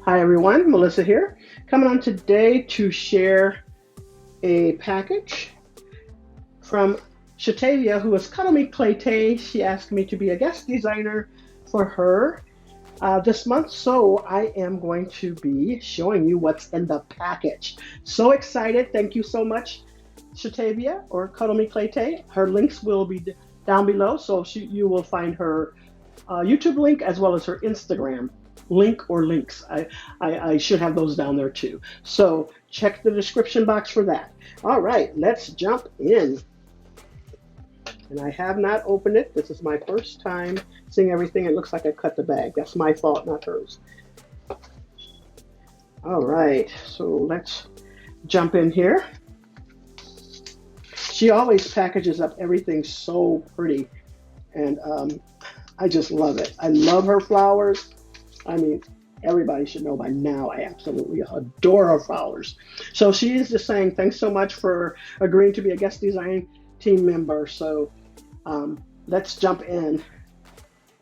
Hi everyone, Melissa here, coming on today to share a package from Shatavia, who is Cuttlemeclay Tay. She asked me to be a guest designer for her this month, so I am going to be showing you what's in the package. So excited! Thank you so much, Shatavia or Cuttlemeclay Tay. Her links will be down below, so you will find her YouTube link as well as her Instagram link or links. I should have those down there too. So check the description box for that. All right, let's jump in. And I have not opened it. This is my first time seeing everything. It looks like I cut the bag. That's my fault, not hers. All right, so let's jump in here. She always packages up everything so pretty, and I just love it. I love her flowers. I mean, everybody should know by now I absolutely adore her flowers. So she is just saying thanks so much for agreeing to be a guest design team member. So let's jump in.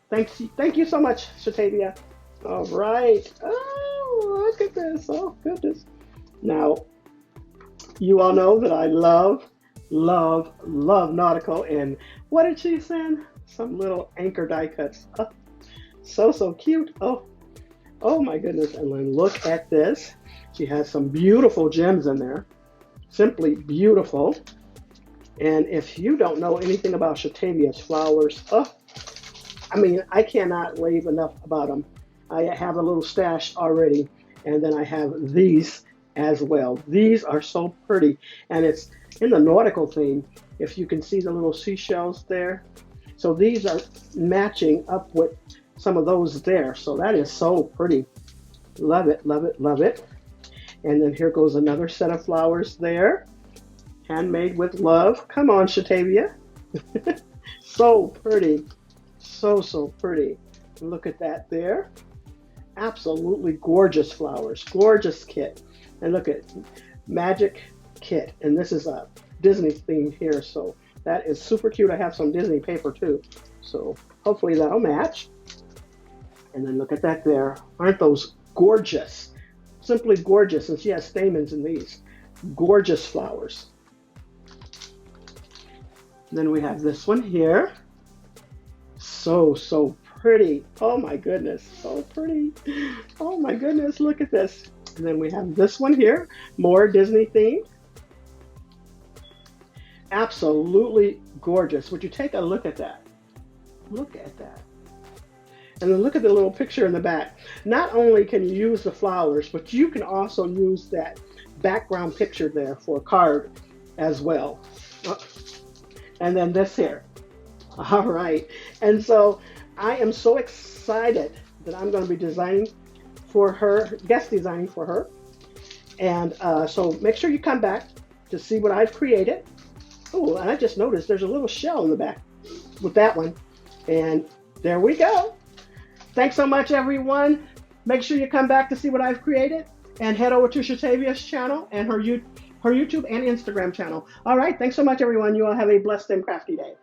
Thank you so much, Shatavia. All right. Oh, look at this. Oh, goodness. Now, you all know that I love nautical. And what did she send? Some little anchor die cuts. Oh, so cute. Oh my goodness. And then look at this. She has some beautiful gems in there. Simply beautiful. And if you don't know anything about Shatavia's flowers, I mean, I cannot rave enough about them. I have a little stash already, and then I have these as well. These are so pretty, and it's in the nautical theme. If you can see the little seashells there. So these are matching up with some of those there. So that is so pretty. Love it, love it, love it. And then here goes another set of flowers there. Handmade with love. Come on, Shatavia. So pretty. So pretty. Look at that there. Absolutely gorgeous flowers. Gorgeous kit. And look at Magic Kit. And this is a Disney theme here. So that is super cute. I have some Disney paper too. So hopefully that'll match. And then look at that there. Aren't those gorgeous? Simply gorgeous. And she has stamens in these. Gorgeous flowers. Then we have this one here. So pretty. Oh my goodness, so pretty. Oh my goodness, look at this. And then we have this one here, more Disney themed. Absolutely gorgeous. Would you take a look at that? Look at that. And then look at the little picture in the back. Not only can you use the flowers, but you can also use that background picture there for a card as well. And then this here. All right. And so I am so excited that I'm going to be designing for her, guest designing for her. And so make sure you come back to see what I've created. Oh, and I just noticed there's a little shell in the back with that one. And there we go. Thanks so much, everyone. Make sure you come back to see what I've created and head over to Shatavia's channel and her YouTube and Instagram channel. All right. Thanks so much, everyone. You all have a blessed and crafty day.